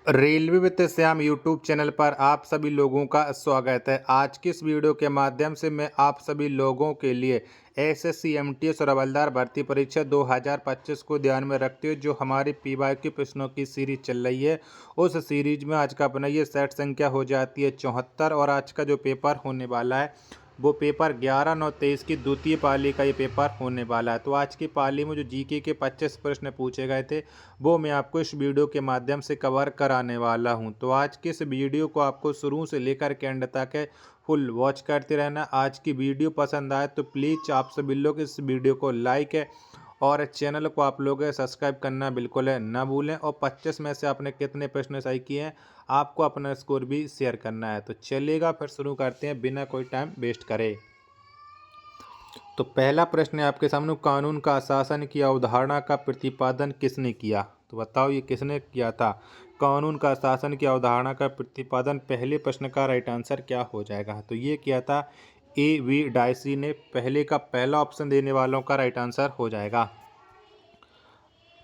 Railway with Shyam YouTube channel पर आप सभी लोगों का स्वागत है। आज की इस वीडियो के माध्यम से मैं आप सभी लोगों के लिए एसएससी एमटीएस और हवलदार भर्ती परीक्षा 2025 को ध्यान में रखते हुए जो हमारी पीवाईक्यू प्रश्नों की सीरीज चल रही है, उस सीरीज में आज का अपना ये सेट संख्या हो जाती है 74। और आज का जो पेपर होने वाला है वो पेपर 11/9/23 की द्वितीय पाली का ये पेपर होने वाला है। तो आज की पाली में जो जीके के 25 प्रश्न पूछे गए थे वो मैं आपको इस वीडियो के माध्यम से कवर कराने वाला हूं। तो आज के इस वीडियो को आपको शुरू से लेकर के एंड तक फुल वॉच करते रहना। आज की वीडियो पसंद आए तो प्लीज़ आप सभी लोग इस वीडियो को लाइक है और चैनल को आप लोग सब्सक्राइब करना बिल्कुल है ना भूलें। और 25 में से आपने कितने प्रश्न सही किए हैं आपको अपना स्कोर भी शेयर करना है। तो चलिएगा फिर शुरू करते हैं बिना कोई टाइम वेस्ट करे। तो पहला प्रश्न है आपके सामने, कानून का शासन की अवधारणा का प्रतिपादन किसने किया? तो बताओ ये किसने किया था? कानून का शासन की अवधारणा का प्रतिपादन। पहले प्रश्न का राइट आंसर क्या हो जाएगा? तो ये किया था A.V. डायसी ने। पहले का पहला ऑप्शन देने वालों का राइट आंसर हो जाएगा।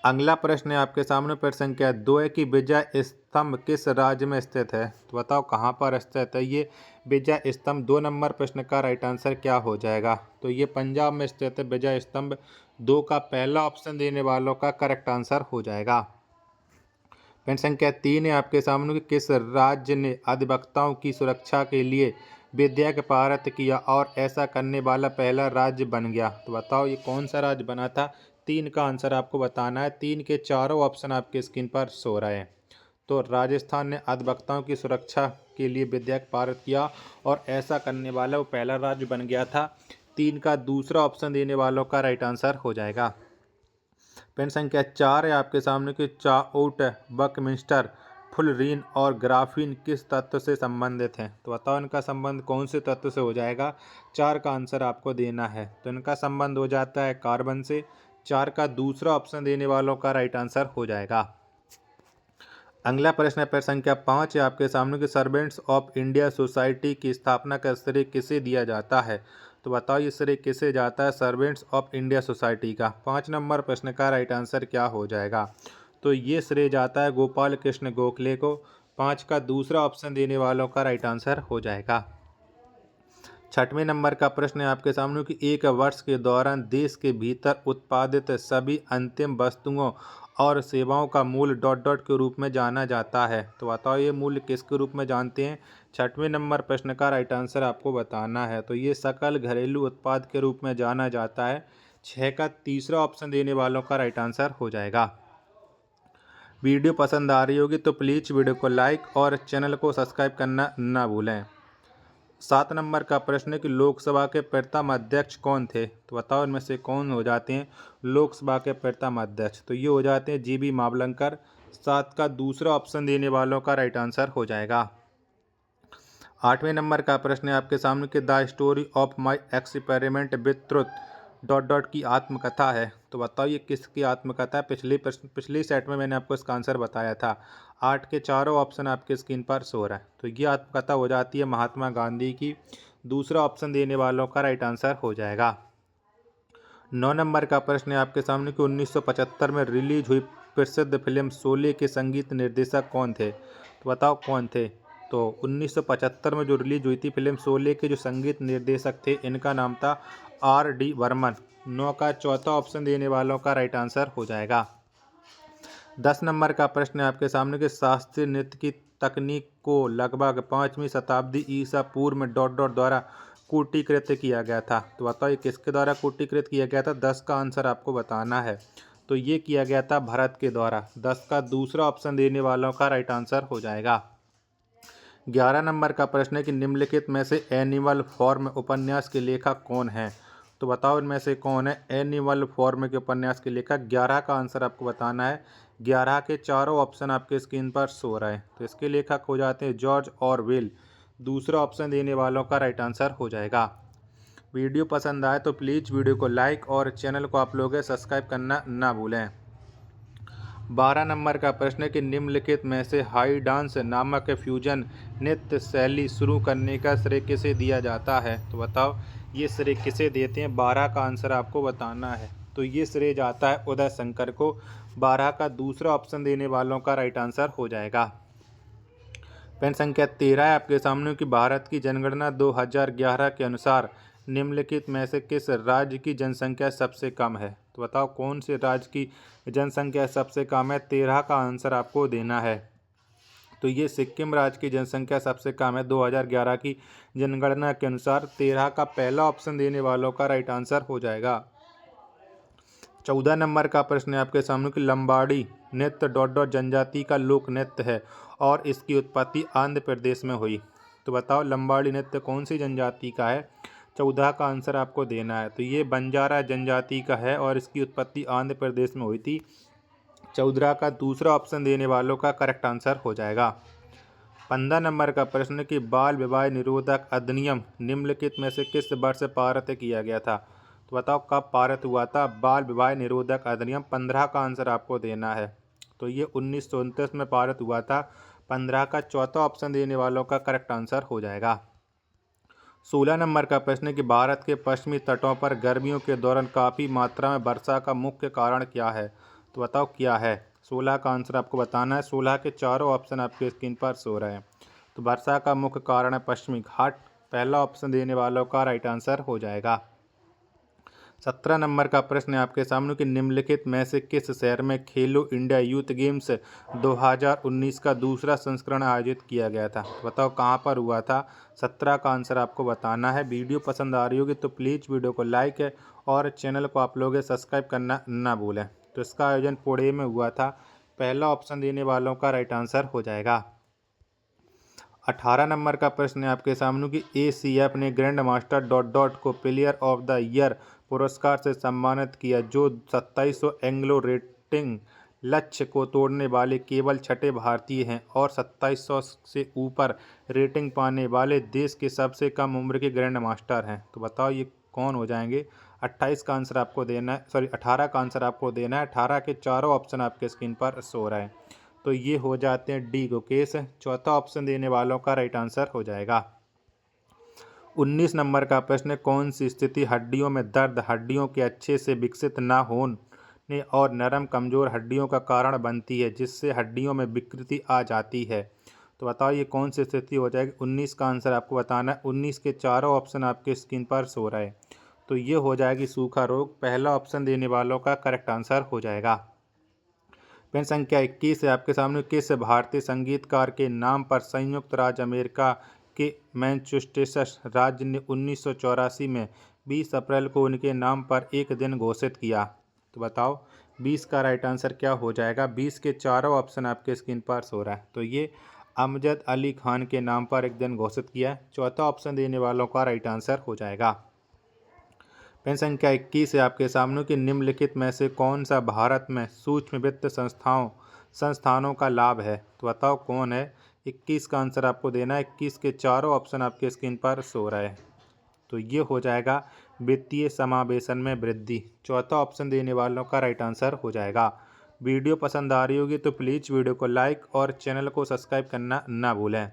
अगला प्रश्न है आपके सामने, प्रश्न संख्या 2 है कि विजय स्तंभ किस राज्य में स्थित है? तो बताओ कहाँ पर स्थित है ये विजय स्तंभ? 2 नंबर प्रश्न का राइट आंसर क्या हो जाएगा? तो ये पंजाब में स्थित है विजय स्तंभ। 2 का पहला ऑप्शन देने वालों का करेक्ट आंसर हो जाएगा। प्रश्न संख्या 3 है आपके सामने कि किस राज्य ने अधिवक्ताओं की सुरक्षा के लिए विधेयक पारित किया और ऐसा करने वाला पहला राज्य बन गया? तो बताओ ये कौन सा राज्य बना था? 3 का आंसर आपको बताना है। 3 के चारों ऑप्शन आपके स्क्रीन पर शो रहे हैं। तो राजस्थान ने अधिवक्ताओं की सुरक्षा के लिए विधेयक पारित किया और ऐसा करने वाला वो पहला राज्य बन गया था। 3 का दूसरा ऑप्शन देने वालों का राइट आंसर हो जाएगा। प्रश्न संख्या 4 है आपके सामने कि चाउट, बकमिंस्टर, फुलरीन और ग्राफीन किस तत्व से संबंधित हैं? तो बताओ इनका संबंध कौन से तत्व से हो जाएगा? 4 का आंसर आपको देना है। तो इनका संबंध हो जाता है कार्बन से। 4 का दूसरा ऑप्शन देने वालों का राइट आंसर हो जाएगा। अगला प्रश्न है प्रश्न संख्या 5 है आपके सामने कि सर्वेंट्स ऑफ इंडिया सोसाइटी की स्थापना का श्रेय किसे दिया जाता है? तो बताओ ये श्रेय किसे जाता है सर्वेंट्स ऑफ इंडिया सोसाइटी का? 5 नंबर प्रश्न का राइट आंसर क्या हो जाएगा? तो ये श्रेय जाता है गोपाल कृष्ण गोखले को। 5 का दूसरा ऑप्शन देने वालों का राइट आंसर हो जाएगा। 6वें नंबर का प्रश्न है आपके सामने कि एक वर्ष के दौरान देश के भीतर उत्पादित सभी अंतिम वस्तुओं और सेवाओं का मूल्य डॉट डॉट के रूप में जाना जाता है। तो बताओ ये मूल्य किसके रूप में जानते हैं? 6वें नंबर प्रश्न का राइट आंसर आपको बताना है। तो ये सकल घरेलू उत्पाद के रूप में जाना जाता है। 6 का तीसरा ऑप्शन देने वालों का राइट आंसर हो जाएगा। वीडियो पसंद आ रही होगी तो प्लीज़ वीडियो को लाइक और चैनल को सब्सक्राइब करना ना भूलें। 7 नंबर का प्रश्न है कि लोकसभा के प्रथम अध्यक्ष कौन थे? तो बताओ इनमें से कौन हो जाते हैं लोकसभा के प्रथम अध्यक्ष? तो ये हो जाते हैं जीबी मावलंकर। 7 का दूसरा ऑप्शन देने वालों का राइट आंसर हो जाएगा। 8वें नंबर का प्रश्न है आपके सामने कि the story of my experiment with truth dot dot की आत्मकथा है। तो बताओ ये किसकी आत्मकथा है? पिछली सेट में मैंने आपको इसका आंसर बताया था। 8 के चारों ऑप्शन आपके स्क्रीन पर शो रहा है। तो ये आत्मकथा हो जाती है महात्मा गांधी की। दूसरा ऑप्शन देने वालों का राइट आंसर हो जाएगा। 9 नंबर का प्रश्न है आपके सामने कि 1975 में रिलीज हुई प्रसिद्ध फिल्म शोले के संगीत निर्देशक कौन थे? तो बताओ कौन थे? तो 1975 में जो रिलीज हुई थी फिल्म शोले के जो संगीत निर्देशक थे इनका नाम था R.D. बर्मन। 9 का चौथा ऑप्शन देने वालों का राइट आंसर हो जाएगा। 10 नंबर का प्रश्न है आपके सामने कि शास्त्रीय नृत्य की तकनीक को लगभग 5वीं शताब्दी ईसा पूर्व में डॉट डॉट द्वारा कूटीकृत किया गया था। तो बताओ ये किसके द्वारा कूटीकृत किया गया था? 10 का आंसर आपको बताना है। तो ये किया गया था भरत के द्वारा। 10 का दूसरा ऑप्शन देने वालों का राइट आंसर हो जाएगा। 11 नंबर का प्रश्न है कि निम्नलिखित में से एनिमल फॉर्म उपन्यास के लेखक कौन हैं? तो बताओ इनमें से कौन है एनिमल फॉर्म के उपन्यास के लेखक? 11 का आंसर आपको बताना है। 11 के चारों ऑप्शन आपके स्क्रीन पर शो रहे हैं। तो इसके लेखक हो जाते हैं जॉर्ज ऑरवेल। दूसरा ऑप्शन देने वालों का राइट आंसर हो जाएगा। वीडियो पसंद आए तो प्लीज़ वीडियो को लाइक और चैनल को आप लोग सब्सक्राइब करना ना भूलें। 12 नंबर का प्रश्न है कि निम्नलिखित में से हाई डांस नामक फ्यूजन नृत्य शैली शुरू करने का श्रेय किसे दिया जाता है? तो बताओ ये श्रेय किसे देते हैं? 12 का आंसर आपको बताना है। तो ये श्रेय जाता है उदय शंकर को। 12 का दूसरा ऑप्शन देने वालों का राइट आंसर हो जाएगा। पेन संख्या 13 है आपके सामने कि भारत की जनगणना 2011 के अनुसार निम्नलिखित में से किस राज्य की जनसंख्या सबसे कम है। तो बताओ कौन से राज्य की जनसंख्या सबसे कम है। 13 का आंसर आपको देना है। तो ये सिक्किम राज्य की जनसंख्या सबसे कम है 2011 की जनगणना के अनुसार। 13 का पहला ऑप्शन देने वालों का राइट आंसर हो जाएगा। 14 नंबर का प्रश्न है आपके सामने कि लंबाड़ी नृत्य डॉट डॉट जनजाति का लोक नृत्य है और इसकी उत्पत्ति आंध्र प्रदेश में हुई। तो बताओ लंबाड़ी नृत्य कौन सी जनजाति का है। 14 का आंसर आपको देना है। तो ये बंजारा जनजाति का है और इसकी उत्पत्ति आंध्र प्रदेश में हुई थी। 14 का दूसरा ऑप्शन देने वालों का करेक्ट आंसर हो जाएगा। 15 नंबर का प्रश्न कि बाल विवाह निरोधक अधिनियम निम्नलिखित में से किस वर्ष पारित किया गया था। तो बताओ कब पारित हुआ था बाल विवाह निरोधक अधिनियम। 15 का आंसर आपको देना है। तो ये 1929 में पारित हुआ था। 15 का चौथा ऑप्शन देने वालों का करेक्ट आंसर हो जाएगा। 16 नंबर का प्रश्न है कि भारत के पश्चिमी तटों पर गर्मियों के दौरान काफ़ी मात्रा में वर्षा का मुख्य कारण क्या है। तो बताओ क्या है। 16 का आंसर आपको बताना है। 16 के चारों ऑप्शन आपके स्क्रीन पर शो रहे हैं। तो वर्षा का मुख्य कारण है पश्चिमी घाट। पहला ऑप्शन देने वालों का राइट आंसर हो जाएगा। 17 नंबर का प्रश्न है आपके सामने कि निम्नलिखित में से किस शहर में खेलो इंडिया यूथ गेम्स 2019 का दूसरा संस्करण आयोजित किया गया था। बताओ कहाँ पर हुआ था। 17 का आंसर आपको बताना है। वीडियो पसंद आ रही होगी तो प्लीज़ वीडियो को लाइक है और चैनल को आप लोग सब्सक्राइब करना ना भूलें। तो इसका आयोजन पुणे में हुआ था। पहला ऑप्शन देने वालों का राइट आंसर हो जाएगा। 18 नंबर का प्रश्न है आपके सामने कि ACF ने ग्रैंड मास्टर डॉट डॉट को प्लेयर ऑफ द ईयर पुरस्कार से सम्मानित किया जो 2700 एंग्लो रेटिंग लक्ष्य को तोड़ने वाले केवल छठे भारतीय हैं और 2700 से ऊपर रेटिंग पाने वाले देश के सबसे कम उम्र के ग्रैंड मास्टर हैं। तो बताओ ये कौन हो जाएंगे। 28 का आंसर आपको देना है, 18 का आंसर आपको देना है। 18 के चारों ऑप्शन आपके स्क्रीन पर शो रहे हैं। तो ये हो जाते हैं डी गुकेश। चौथा ऑप्शन देने वालों का राइट आंसर हो जाएगा। 19 नंबर का प्रश्न कौन सी स्थिति हड्डियों में दर्द हड्डियों के अच्छे से विकसित न होने और नरम कमजोर हड्डियों का कारण बनती है जिससे हड्डियों में विकृति आ जाती है। तो बताओ ये कौन सी स्थिति हो जाएगी। 19 का आंसर आपको बताना है। 19 के चारों ऑप्शन आपके स्क्रीन पर शो रहा है। तो ये हो जाएगी सूखा रोग। पहला ऑप्शन देने वालों का करेक्ट आंसर हो जाएगा। पेन संख्या 21 है आपके सामने किस भारतीय संगीतकार के नाम पर संयुक्त राज्य अमेरिका के मैनचेस्टर राज्य ने 1984 में 20 अप्रैल को उनके नाम पर एक दिन घोषित किया। तो बताओ 20 का राइट आंसर क्या हो जाएगा। 20 के चारों ऑप्शन आपके स्क्रीन पर हो रहा है। तो ये अमजद अली खान के नाम पर एक दिन घोषित किया। चौथा ऑप्शन देने वालों का राइट आंसर हो जाएगा। पेन संख्या 21 है आपके सामने कि निम्नलिखित में से कौन सा भारत में सूक्ष्म वित्त संस्थानों का लाभ है। तो बताओ कौन है। 21 का आंसर आपको देना है। 21 के चारों ऑप्शन आपके स्क्रीन पर शो रहा है। तो ये हो जाएगा वित्तीय समावेशन में वृद्धि। चौथा ऑप्शन देने वालों का राइट आंसर हो जाएगा। वीडियो पसंद आ रही होगी तो प्लीज़ वीडियो को लाइक और चैनल को सब्सक्राइब करना ना भूलें।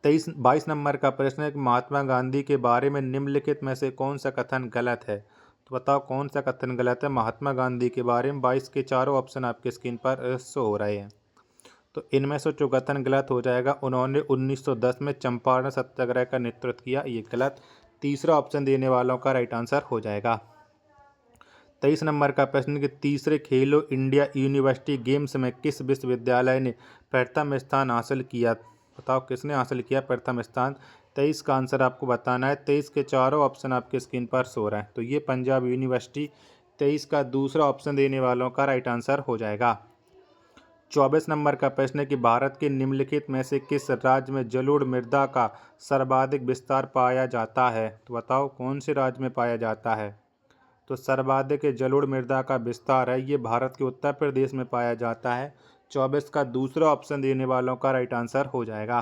22 नंबर का प्रश्न है कि महात्मा गांधी के बारे में निम्नलिखित में से कौन सा कथन गलत है। तो बताओ कौन सा कथन गलत है महात्मा गांधी के बारे में। 22 के चारों ऑप्शन आपके स्क्रीन पर शो हो रहे हैं। तो इनमें से जो कथन गलत हो जाएगा उन्होंने 1910 में चंपारण सत्याग्रह का नेतृत्व किया, ये गलत। तीसरा ऑप्शन देने वालों का राइट आंसर हो जाएगा। 23 नंबर का प्रश्न कि तीसरे खेलो इंडिया यूनिवर्सिटी गेम्स में किस विश्वविद्यालय ने प्रथम स्थान हासिल किया। बताओ किसने हासिल किया प्रथम स्थान। 23 का आंसर आपको बताना है। 23 के चारों ऑप्शन आपके स्क्रीन पर शो रहे हैं। तो ये पंजाब यूनिवर्सिटी। 23 का दूसरा ऑप्शन देने वालों का राइट आंसर हो जाएगा। 24 नंबर का प्रश्न है कि भारत के निम्नलिखित में से किस राज्य में जलोढ़ मृदा का सर्वाधिक विस्तार पाया जाता है। तो बताओ कौन से राज्य में पाया जाता है। तो सर्वाधिक जलोढ़ मृदा का विस्तार है ये भारत के उत्तर प्रदेश में पाया जाता है। 24 का दूसरा ऑप्शन देने वालों का राइट आंसर हो जाएगा।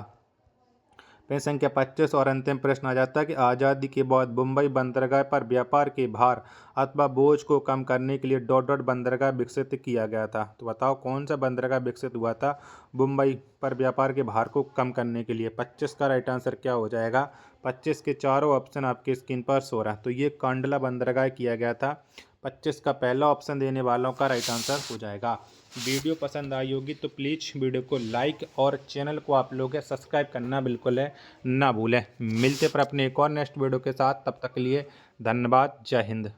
पेन संख्या 25 और अंतिम प्रश्न आ जाता है कि आज़ादी के बाद मुंबई बंदरगाह पर व्यापार के भार अथवा बोझ को कम करने के लिए डॉट डॉट बंदरगाह विकसित किया गया था। तो बताओ कौन सा बंदरगाह विकसित हुआ था मुंबई पर व्यापार के भार को कम करने के लिए। 25 का राइट आंसर क्या हो जाएगा। 25 के चारों ऑप्शन आपके स्क्रीन पर शो रहा है। तो ये कांडला बंदरगाह किया गया था। 25 का पहला ऑप्शन देने वालों का राइट आंसर हो जाएगा। वीडियो पसंद आई होगी तो प्लीज़ वीडियो को लाइक और चैनल को आप लोग सब्सक्राइब करना बिल्कुल है ना भूलें। मिलते पर अपने एक और नेक्स्ट वीडियो के साथ, तब तक के लिए धन्यवाद। जय हिंद।